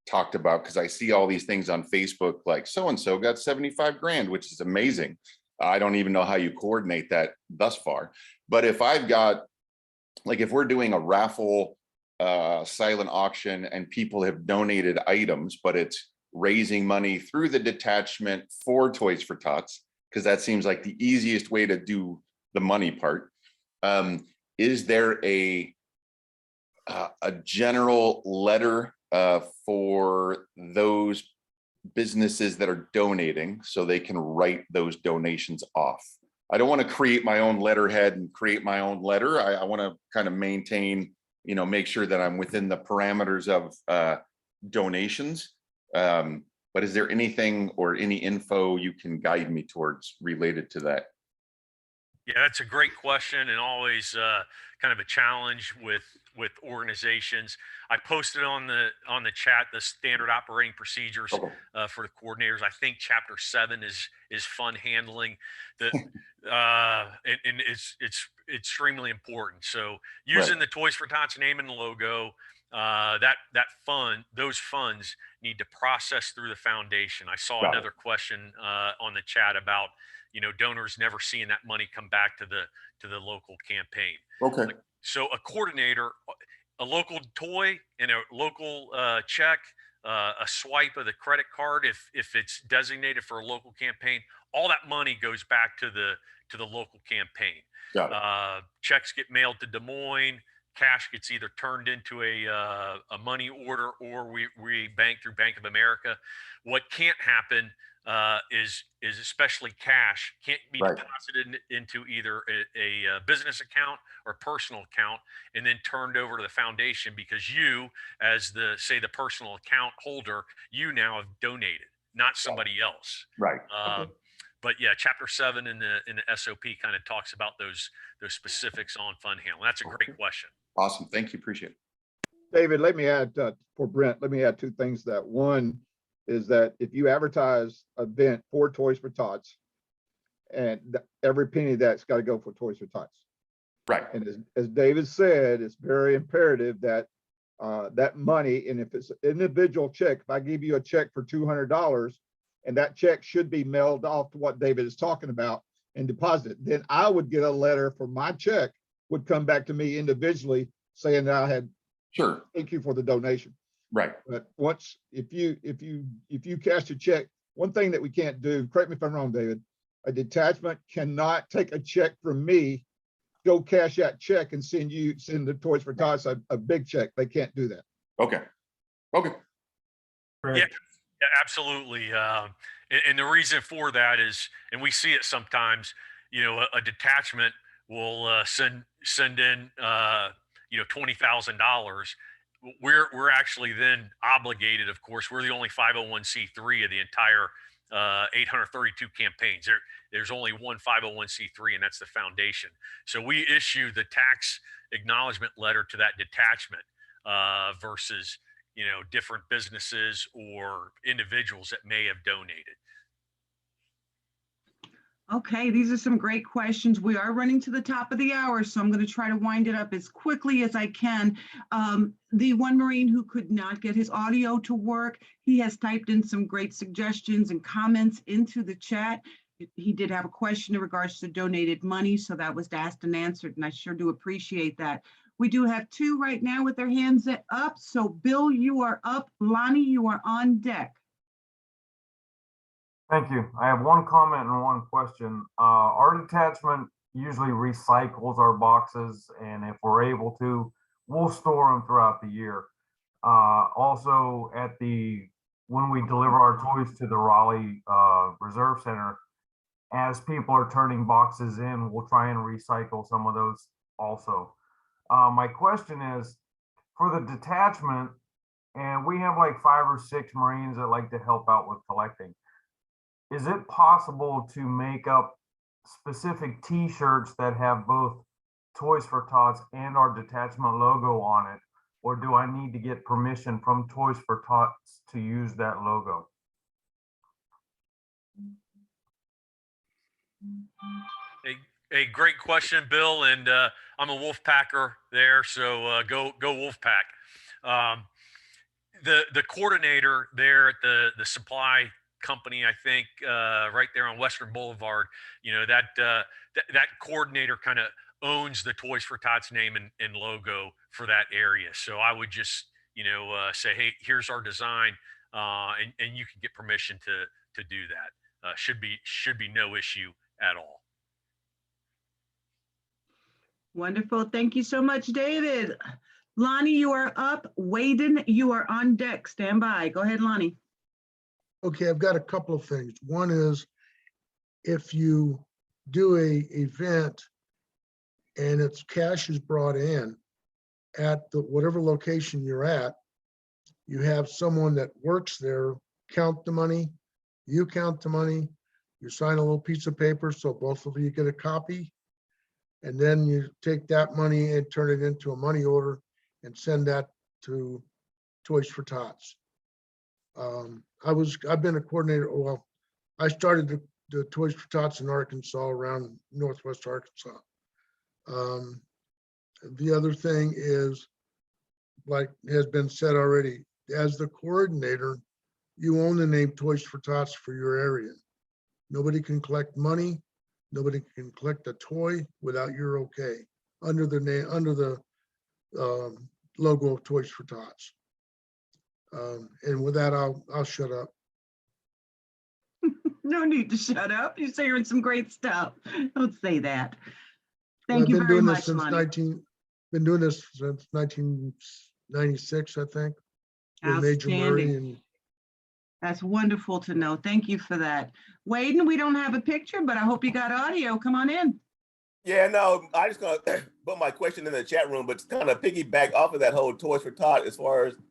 talked about, because I see all these things on Facebook like so-and-so got 75 grand, which is amazing. I don't even know how you coordinate that thus far. But if I've got, like if we're doing a raffle silent auction and people have donated items, but it's raising money through the detachment for Toys for Tots, because that seems like the easiest way to do the money part. Is there a general letter for those businesses that are donating so they can write those donations off? I don't want to create my own letterhead and create my own letter. I want to kind of maintain, make sure that I'm within the parameters of donations. But is there anything or any info you can guide me towards related to that?
Yeah, that's a great question, and always kind of a challenge with organizations. I posted on the chat the standard operating procedures for the coordinators. I think Chapter 7 is fun handling the and it's extremely important. So using the Toys for Tots name and logo, those funds need to process through the foundation. I saw another question on the chat about donors never seeing that money come back to the local campaign.
Okay.
So a coordinator, a local toy and a local check, a swipe of the credit card, if it's designated for a local campaign, all that money goes back to the local campaign.
Got it.
Checks get mailed to Des Moines. Cash gets either turned into a money order, or we bank through Bank of America. What can't happen is especially cash can't be
Right.
deposited into either a business account or personal account and then turned over to the foundation, because you, as the personal account holder, you now have donated, not somebody else.
Right.
But yeah, Chapter 7 in the SOP kind of talks about those specifics on fund handling. That's a great question.
Awesome. Thank you. Appreciate it.
David, let me add for Brent, let me add two things. That one is that if you advertise an event for Toys for Tots, and every penny of that's got to go for Toys for Tots.
Right.
And as David said, it's very imperative that that money, and if it's an individual check, if I give you a check for $200 and that check should be mailed off to what David is talking about and deposited, then I would get a letter for my check would come back to me individually saying that I had,
sure,
thank you for the donation.
Right.
But once, if you cash a check, one thing that we can't do, correct me if I'm wrong, David, a detachment cannot take a check from me, go cash that check and send the Toys for Tots a big check. They can't do that.
Okay.
Yeah, absolutely. And the reason for that is, and we see it sometimes, a detachment will send in $20,000. We're actually then obligated, of course. We're the only 501c3 of the entire 832 campaigns. There's only one 501c3, and that's the foundation. So we issue the tax acknowledgement letter to that detachment versus different businesses or individuals that may have donated.
Okay, these are some great questions. We are running to the top of the hour, so I'm going to try to wind it up as quickly as I can. The one Marine who could not get his audio to work, he has typed in some great suggestions and comments into the chat. He did have a question in regards to donated money, so that was asked and answered, and I sure do appreciate that. We do have two right now with their hands up. So Bill, you are up. Lonnie, you are on deck.
Thank you. I have one comment and one question. Our detachment usually recycles our boxes, and if we're able to, we'll store them throughout the year. Also, when we deliver our toys to the Raleigh Reserve Center, as people are turning boxes in, we'll try and recycle some of those also. My question is, for the detachment, and we have like 5 or 6 Marines that like to help out with collecting. Is it possible to make up specific T-shirts that have both Toys for Tots and our detachment logo on it? Or do I need to get permission from Toys for Tots to use that logo?
A great question, Bill, and I'm a Wolfpacker there, so go Wolfpack. The coordinator there at the supply company, I think, right there on Western Boulevard, that coordinator kind of owns the Toys for Tots name and logo for that area. So I would just say, hey, here's our design, and you can get permission to do that. Should be no issue at all.
Wonderful. Thank you so much, David. Lonnie, you are up. Waden, you are on deck. Stand by. Go ahead, Lonnie.
Okay, I've got a couple of things. One is, if you do a event and its cash is brought in at whatever location you're at, you have someone that works there count the money, you count the money, you sign a little piece of paper so both of you get a copy, and then you take that money and turn it into a money order and send that to Toys for Tots. I've been a coordinator. Well, I started the Toys for Tots in Arkansas, around Northwest Arkansas. The other thing is, like has been said already, as the coordinator, you own the name Toys for Tots for your area. Nobody can collect money. Nobody can collect a toy without your okay, under the name, under the logo of Toys for Tots. And with that, I'll shut up.
No need to shut up. You're saying some great stuff. Don't say that. Thank
I've
you
been
very
doing this
much,
since
Lonnie.
been doing this since 1996, I think. With Major Murray
Outstanding.
and
That's wonderful to know. Thank you for that. Waden, we don't have a picture, but I hope you got audio. Come on in.
Yeah, no, I just gonna put my question in the chat room, but kind of piggyback off of that whole Toys for Tot as far as it's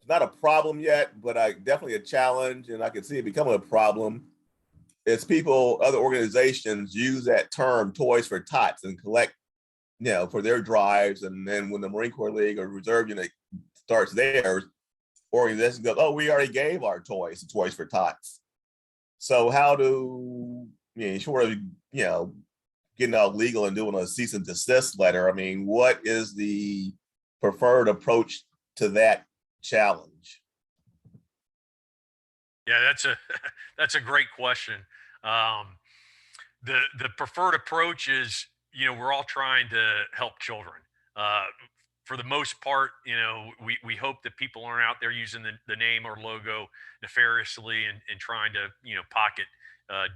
not a problem yet, but definitely a challenge, and I can see it becoming a problem. It's people, other organizations use that term Toys for Tots and collect, for their drives. And then when the Marine Corps League or Reserve Unit starts theirs, organizations go, oh, we already gave our toys to Toys for Tots. So how do, short of, getting out legal and doing a cease and desist letter, I mean, what is the preferred approach to that challenge?
Yeah, that's a great question. The preferred approach is, we're all trying to help children. For the most part, we hope that people aren't out there using the name or logo nefariously and trying to, pocket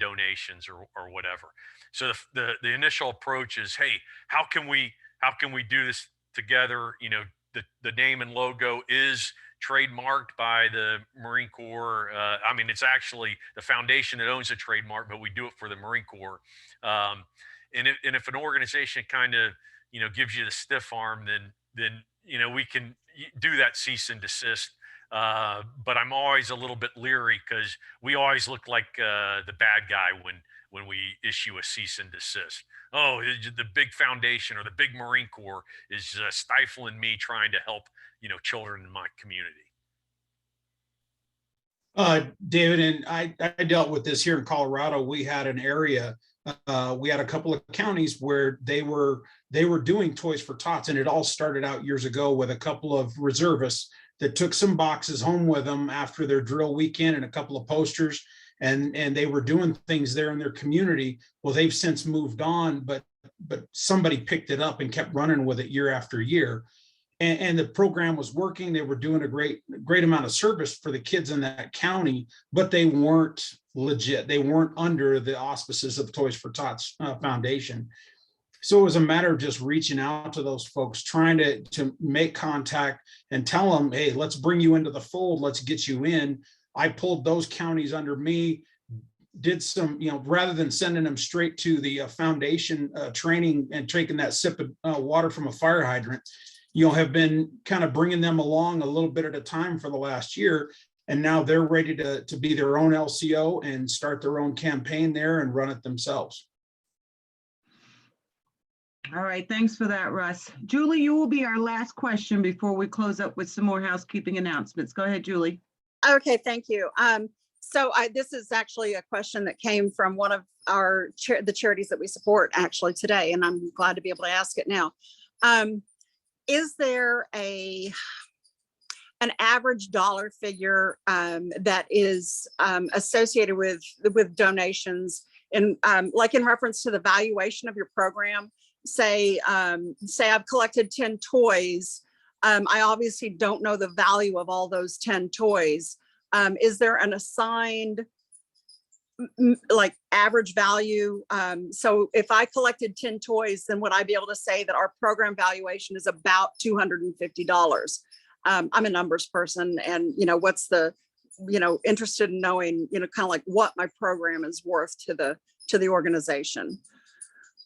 donations or whatever. So the initial approach is, hey, how can we do this together? The name and logo is trademarked by the Marine Corps. I mean, it's actually the foundation that owns the trademark, but we do it for the Marine Corps. And if an organization kind of, gives you the stiff arm, then we can do that cease and desist. But I'm always a little bit leery because we always look like the bad guy when we issue a cease and desist. Oh, the big foundation or the big Marine Corps is stifling me trying to help, children in my community.
David, and I dealt with this here in Colorado. We had an area, we had a couple of counties where they were doing Toys for Tots, and it all started out years ago with a couple of reservists that took some boxes home with them after their drill weekend and a couple of posters, and they were doing things there in their community. Well, they've since moved on, but somebody picked it up and kept running with it year after year. And the program was working. They were doing a great amount of service for the kids in that county, but they weren't legit. They weren't under the auspices of Toys for Tots Foundation. So it was a matter of just reaching out to those folks, trying to make contact and tell them, hey, let's bring you into the fold. Let's get you in. I pulled those counties under me, did some, rather than sending them straight to the foundation training and taking that sip of water from a fire hydrant, have been kind of bringing them along a little bit at a time for the last year. And now they're ready to be their own LCO and start their own campaign there and run it themselves.
All right, thanks for that, Russ. Julie, you will be our last question before we close up with some more housekeeping announcements. Go ahead, Julie.
Okay, thank you. So this is actually a question that came from one of the charities that we support actually today, and I'm glad to be able to ask it now. Is there an average dollar figure that is associated with donations, in like in reference to the valuation of your program? Say I've collected 10 toys. I obviously don't know the value of all those 10 toys. Is there an assigned like average value? So if I collected 10 toys, then would I be able to say that our program valuation is about $250? I'm a numbers person, and what's the, interested in knowing, kind of like what my program is worth to the organization.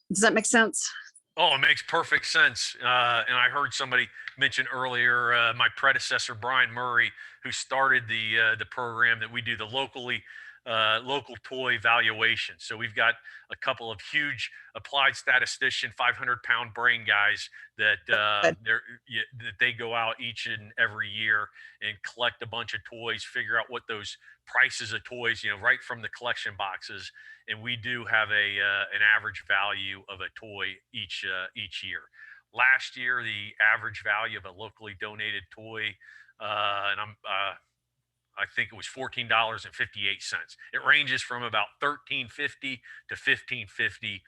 Does that make sense?
Oh, it makes perfect sense. And I heard somebody mention earlier, my predecessor, Brian Murray, who started the program that we do, the local toy valuation. So we've got a couple of huge applied statistician, 500-pound brain guys that they go out each and every year and collect a bunch of toys, figure out what those prices of toys, right from the collection boxes. And we do have an average value of a toy each year. Last year, the average value of a locally donated toy, I think it was $14.58. It ranges from about $13.50 to $15.50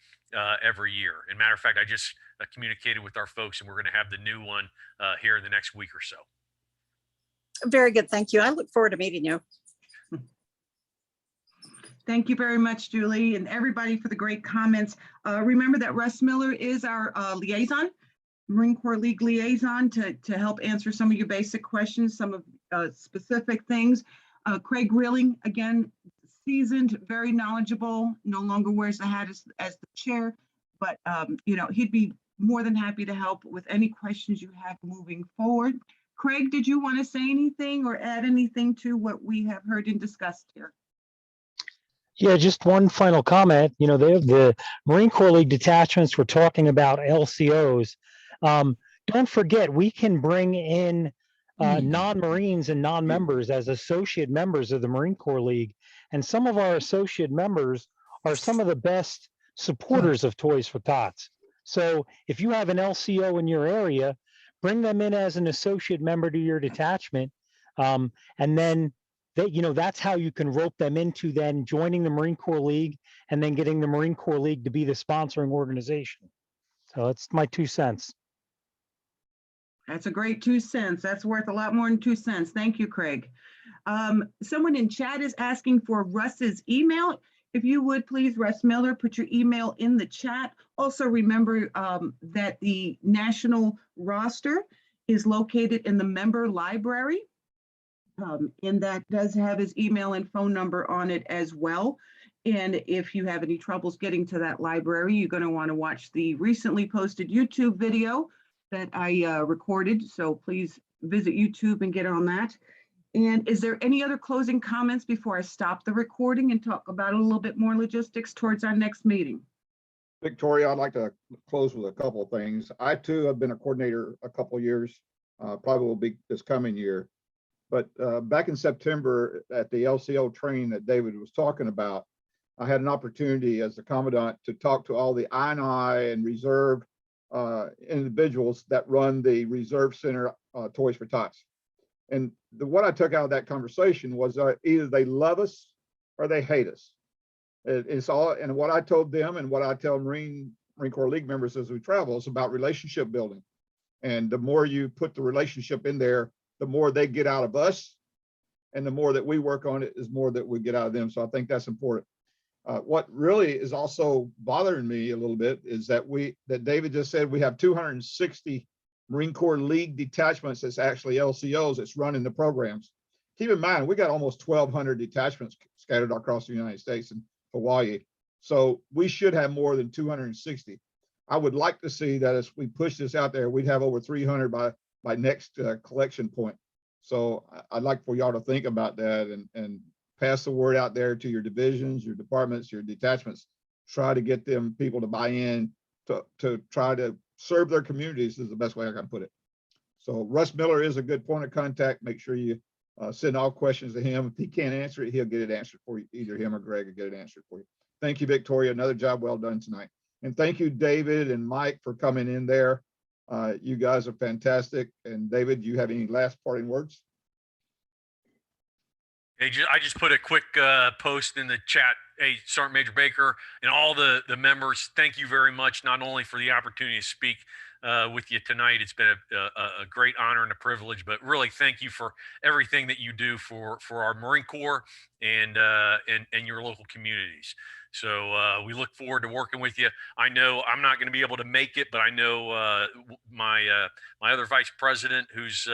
every year. And matter of fact, I just communicated with our folks, and we're going to have the new one here in the next week or so.
Very good, thank you. I look forward to meeting you.
Thank you very much, Julie, and everybody for the great comments. Remember that Russ Miller is our liaison, Marine Corps League liaison, to help answer some of your basic questions, some of specific things. Craig Grilling, again, seasoned, very knowledgeable, no longer wears the hat as the chair, but you know, he'd be more than happy to help with any questions you have moving forward. Craig, did you want to say anything or add anything to what we have heard and discussed here?
Yeah, just one final comment. You know, the Marine Corps League detachments, we're talking about LCOs. Don't forget, we can bring in non-Marines and non-members as associate members of the Marine Corps League. And some of our associate members are some of the best supporters of Toys for Tots. So if you have an LCO in your area, bring them in as an associate member to your detachment. And then that's how you can rope them into then joining the Marine Corps League and then getting the Marine Corps League to be the sponsoring organization. So that's my 2 cents.
That's a great 2 cents. That's worth a lot more than 2 cents. Thank you, Craig. Someone in chat is asking for Russ's email. If you would please, Russ Miller, put your email in the chat. Also remember that the national roster is located in the member library. And that does have his email and phone number on it as well. And if you have any troubles getting to that library, you're going to want to watch the recently posted YouTube video that I recorded. So please visit YouTube and get on that. And is there any other closing comments before I stop the recording and talk about a little bit more logistics towards our next meeting?
Victoria, I'd like to close with a couple of things. I too have been a coordinator a couple of years, probably will be this coming year. But back in September at the LCO training that David was talking about, I had an opportunity as the commandant to talk to all the INI and reserve individuals that run the Reserve Center Toys for Tots. And what I took out of that conversation was either they love us or they hate us. It's all, and what I told them and what I tell Marine Corps League members as we travel is about relationship building. And the more you put the relationship in there, the more they get out of us, and the more that we work on it is more that we get out of them. So I think that's important. What really is also bothering me a little bit is that David just said we have 260 Marine Corps League detachments that's actually LCOs that's running the programs. Keep in mind, we got almost 1,200 detachments scattered across the United States and Hawaii. So we should have more than 260. I would like to see that as we push this out there, we'd have over 300 by next collection point. So I'd like for y'all to think about that and pass the word out there to your divisions, your departments, your detachments. Try to get them people to buy in to try to serve their communities is the best way I can put it. So Russ Miller is a good point of contact. Make sure you send all questions to him. If he can't answer it, he'll get it answered for you. Either him or Greg will get it answered for you. Thank you, Victoria. Another job well done tonight. And thank you, David and Mike, for coming in there. You guys are fantastic. And David, you have any last parting words?
Hey, I just put a quick post in the chat. Hey, Sergeant Major Baker and all the members, thank you very much, not only for the opportunity to speak with you tonight. It's been a great honor and a privilege, but really thank you for everything that you do for our Marine Corps and your local communities. So we look forward to working with you. I know I'm not going to be able to make it, but I know my other vice president, who's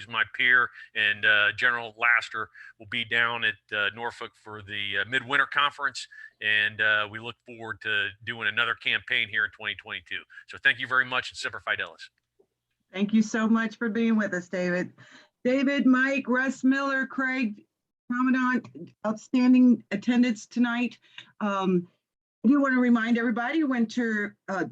my peer, and General Laster will be down at Norfolk for the midwinter conference, and we look forward to doing another campaign here in 2022. So thank you very much, and Semper Fidelis.
Thank you so much for being with us, David. David, Mike, Russ Miller, Craig, Commandant, outstanding attendance tonight. I do want to remind everybody,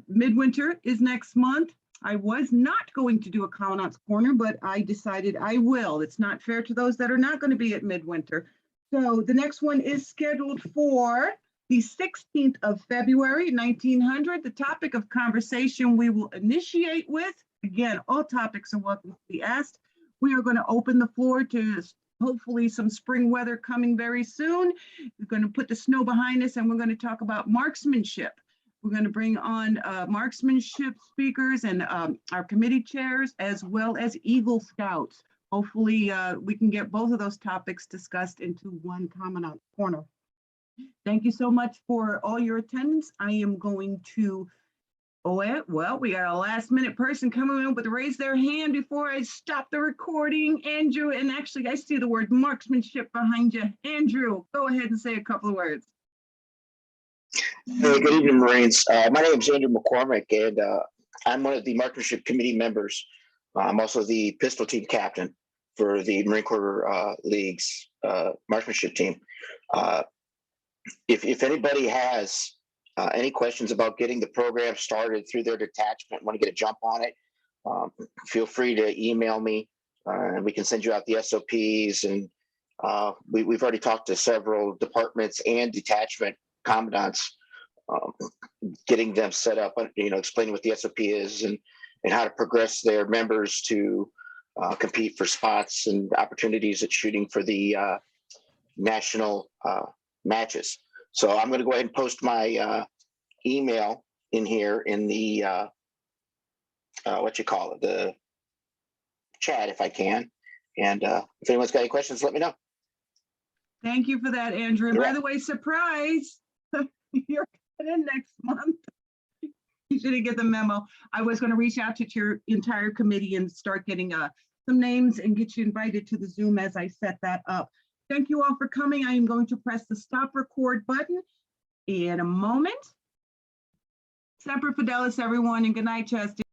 midwinter is next month. I was not going to do a Commandant's Corner, but I decided I will. It's not fair to those that are not going to be at midwinter. So the next one is scheduled for the 16th of February, 1900. The topic of conversation we will initiate with, again, all topics are welcome to be asked. We are going to open the floor to hopefully some spring weather coming very soon. We're going to put the snow behind us, and we're going to talk about marksmanship. We're going to bring on marksmanship speakers and our committee chairs, as well as Eagle Scouts. hopefully we can get both of those topics discussed into one Commandant Corner. Thank you so much for all your attendance. I am going to, well, we got a last minute person coming in with raise their hand before I stop the recording. Andrew, and actually I see the word marksmanship behind you. Andrew, go ahead and say a couple of words.
Hey, good evening, Marines. My name is Andrew McCormick, and I'm one of the marksmanship committee members. I'm also the pistol team captain for the Marine Corps League's marksmanship team. If anybody has any questions about getting the program started through their detachment, want to get a jump on it, feel free to email me, and we can send you out the SOPs. And we've already talked to several departments and detachment commandants, getting them set up, explaining what the SOP is and how to progress their members to compete for spots and opportunities at shooting for the national matches. So I'm going to go ahead and post my email in here in the the chat if I can. And if anyone's got any questions, let me know.
Thank you for that, Andrew. And
You're
by the way, surprise, you're coming in next month. You didn't get the memo. I was going to reach out to your entire committee and start getting some names and get you invited to the Zoom as I set that up. Thank you all for coming. I am going to press the stop record button in a moment. Semper Fidelis, everyone, and good night, Chesty.